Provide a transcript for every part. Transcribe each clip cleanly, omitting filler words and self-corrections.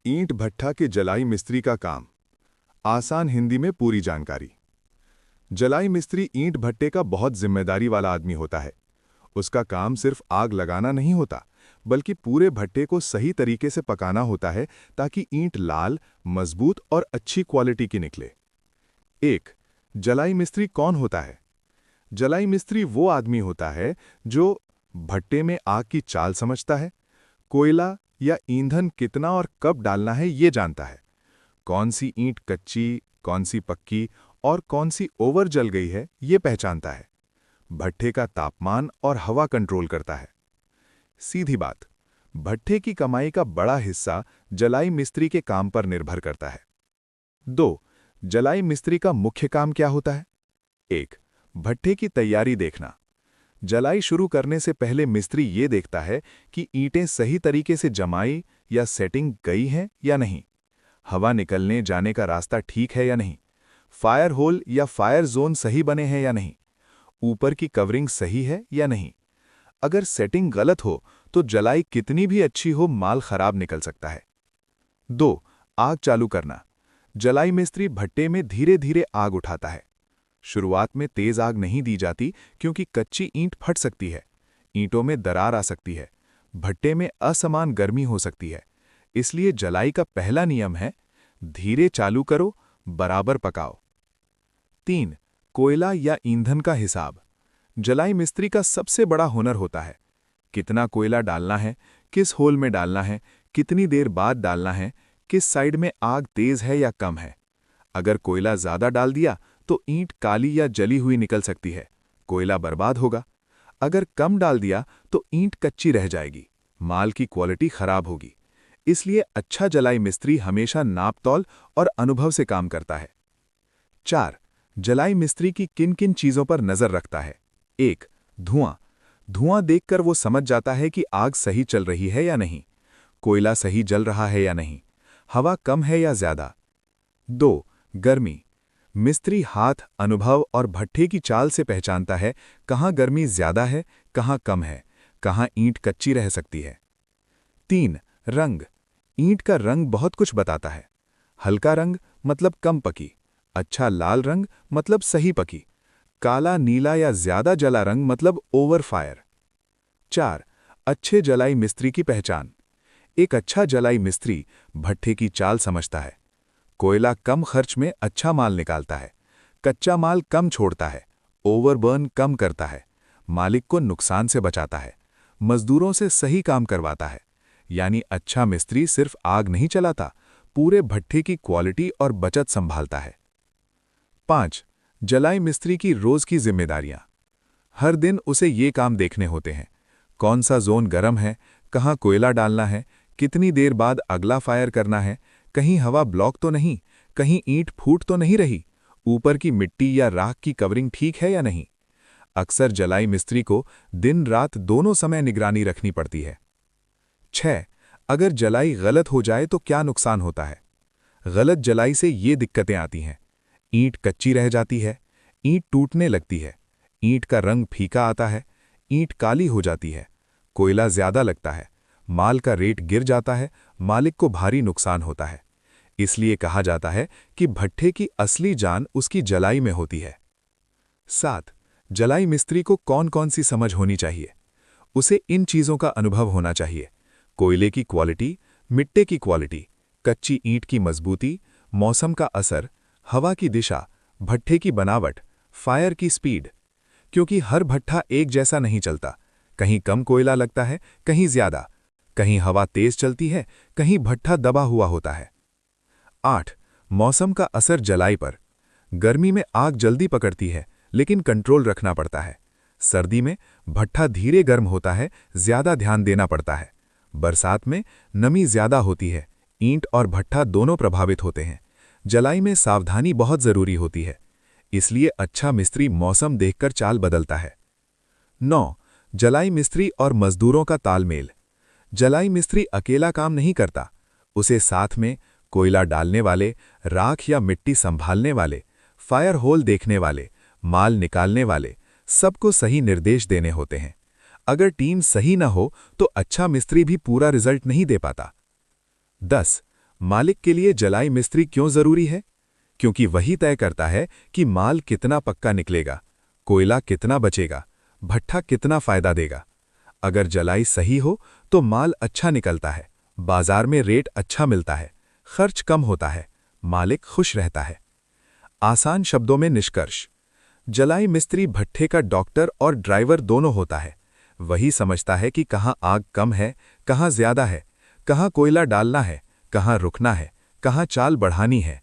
ईंट भट्ठा के जलाई मिस्त्री का काम। आसान हिंदी में पूरी जानकारी। जलाई मिस्त्री ईंट भट्टे का बहुत जिम्मेदारी वाला आदमी होता है। उसका काम सिर्फ आग लगाना नहीं होता, बल्कि पूरे भट्टे को सही तरीके से पकाना होता है ताकि ईंट लाल, मजबूत और अच्छी क्वालिटी की निकले। 1. जलाई मिस्त्री कौन होता है? जलाई मिस्त्री वो आदमी होता है जो भट्टे में आग की चाल समझता है, कोयला या ईंधन कितना और कब डालना है ये जानता है, कौन सी ईंट कच्ची, कौन सी पक्की और कौन सी ओवर जल गई है ये पहचानता है, भट्टे का तापमान और हवा कंट्रोल करता है। सीधी बात, भट्टे की कमाई का बड़ा हिस्सा जलाई मिस्त्री के काम पर निर्भर करता है। 2. जलाई मिस्त्री का मुख्य काम क्या होता है? 1. भट्टे की तैयारी देखना। जलाई शुरू करने से पहले मिस्त्री ये देखता है कि ईंटें सही तरीके से जमाई या सेटिंग गई हैं या नहीं, हवा निकलने जाने का रास्ता ठीक है या नहीं, फायर होल या फायर जोन सही बने हैं या नहीं, ऊपर की कवरिंग सही है या नहीं। अगर सेटिंग गलत हो तो जलाई कितनी भी अच्छी हो, माल खराब निकल सकता है। 2. आग चालू करना। जलाई मिस्त्री भट्टे में धीरे धीरे आग उठाता है। शुरुआत में तेज आग नहीं दी जाती क्योंकि कच्ची ईंट फट सकती है, ईंटों में दरार आ सकती है, भट्टे में असमान गर्मी हो सकती है। इसलिए जलाई का पहला नियम है धीरे चालू करो, बराबर पकाओ। 3. कोयला या ईंधन का हिसाब। जलाई मिस्त्री का सबसे बड़ा हुनर होता है कितना कोयला डालना है, किस होल में डालना है, कितनी देर बाद डालना है, किस साइड में आग तेज है या कम है। अगर कोयला ज्यादा डाल दिया तो ईंट काली या जली हुई निकल सकती है, कोयला बर्बाद होगा। अगर कम डाल दिया तो ईंट कच्ची रह जाएगी, माल की क्वालिटी खराब होगी। इसलिए अच्छा जलाई मिस्त्री हमेशा नापतौल और अनुभव से काम करता है। 4. जलाई मिस्त्री की किन किन चीजों पर नजर रखता है? 1. धुआं। धुआं देखकर वो समझ जाता है कि आग सही चल रही है या नहीं, कोयला सही जल रहा है या नहीं, हवा कम है या ज्यादा। 2. गर्मी। मिस्त्री हाथ, अनुभव और भट्ठे की चाल से पहचानता है कहाँ गर्मी ज्यादा है, कहाँ कम है, कहाँ ईंट कच्ची रह सकती है। 3. रंग। ईंट का रंग बहुत कुछ बताता है। हल्का रंग मतलब कम पकी, अच्छा लाल रंग मतलब सही पकी, काला, नीला या ज्यादा जला रंग मतलब ओवर फायर। 4. अच्छे जलाई मिस्त्री की पहचान। एक अच्छा जलाई मिस्त्री भट्ठे की चाल समझता है, कोयला कम खर्च में अच्छा माल निकालता है, कच्चा माल कम छोड़ता है, ओवरबर्न कम करता है, मालिक को नुकसान से बचाता है, मजदूरों से सही काम करवाता है। यानी अच्छा मिस्त्री सिर्फ आग नहीं चलाता, पूरे भट्ठे की क्वालिटी और बचत संभालता है। 5. जलाई मिस्त्री की रोज की जिम्मेदारियां। हर दिन उसे ये काम देखने होते हैं, कौन सा जोन गर्म है, कहाँ कोयला डालना है, कितनी देर बाद अगला फायर करना है, कहीं हवा ब्लॉक तो नहीं, कहीं ईंट फूट तो नहीं रही, ऊपर की मिट्टी या राख की कवरिंग ठीक है या नहीं। अक्सर जलाई मिस्त्री को दिन रात दोनों समय निगरानी रखनी पड़ती है। 6. अगर जलाई गलत हो जाए तो क्या नुकसान होता है? गलत जलाई से ये दिक्कतें आती हैं, ईंट कच्ची रह जाती है, ईंट टूटने लगती है, ईंट का रंग फीका आता है, ईंट काली हो जाती है, कोयला ज्यादा लगता है, माल का रेट गिर जाता है, मालिक को भारी नुकसान होता है। इसलिए कहा जाता है कि भट्ठे की असली जान उसकी जलाई में होती है। 7. जलाई मिस्त्री को कौन कौन सी समझ होनी चाहिए? उसे इन चीजों का अनुभव होना चाहिए, कोयले की क्वालिटी, मिट्टी की क्वालिटी, कच्ची ईंट की मजबूती, मौसम का असर, हवा की दिशा, भट्ठे की बनावट, फायर की स्पीड। क्योंकि हर भट्ठा एक जैसा नहीं चलता, कहीं कम कोयला लगता है, कहीं ज्यादा, कहीं हवा तेज चलती है, कहीं भट्ठा दबा हुआ होता है। 8. मौसम का असर जलाई पर। गर्मी में आग जल्दी पकड़ती है, लेकिन कंट्रोल रखना पड़ता है। सर्दी में भट्ठा धीरे गर्म होता है, ज्यादा ध्यान देना पड़ता है। बरसात में नमी ज्यादा होती है, ईंट और भट्ठा दोनों प्रभावित होते हैं। जलाई में सावधानी बहुत जरूरी होती है, इसलिए अच्छा मिस्त्री मौसम देखकर चाल बदलता है। 9. जलाई मिस्त्री और मजदूरों का तालमेल। जलाई मिस्त्री अकेला काम नहीं करता, उसे साथ में कोयला डालने वाले, राख या मिट्टी संभालने वाले, फायर होल देखने वाले, माल निकालने वाले, सबको सही निर्देश देने होते हैं। अगर टीम सही न हो तो अच्छा मिस्त्री भी पूरा रिजल्ट नहीं दे पाता। 10. मालिक के लिए जलाई मिस्त्री क्यों जरूरी है? क्योंकि वही तय करता है कि माल कितना पक्का निकलेगा, कोयला कितना बचेगा, भट्ठा कितना फायदा देगा। अगर जलाई सही हो तो माल अच्छा निकलता है, बाजार में रेट अच्छा मिलता है, खर्च कम होता है, मालिक खुश रहता है। आसान शब्दों में निष्कर्ष: जलाई मिस्त्री भट्ठे का डॉक्टर और ड्राइवर दोनों होता है। वही समझता है कि कहाँ आग कम है, कहाँ ज्यादा है, कहाँ कोयला डालना है, कहाँ रुकना है, कहाँ चाल बढ़ानी है।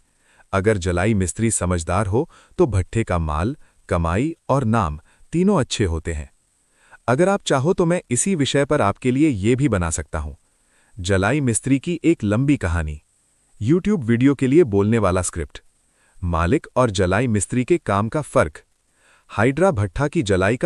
अगर जलाई मिस्त्री समझदार हो तो भट्ठे का माल, कमाई और नाम तीनों अच्छे होते हैं। अगर आप चाहो तो मैं इसी विषय पर आपके लिए ये भी बना सकता हूं, जलाई मिस्त्री की एक लंबी कहानी। YouTube वीडियो के लिए बोलने वाला स्क्रिप्ट। मालिक और जलाई मिस्त्री के काम का फर्क। हाइड्रा भट्ठा की जलाई का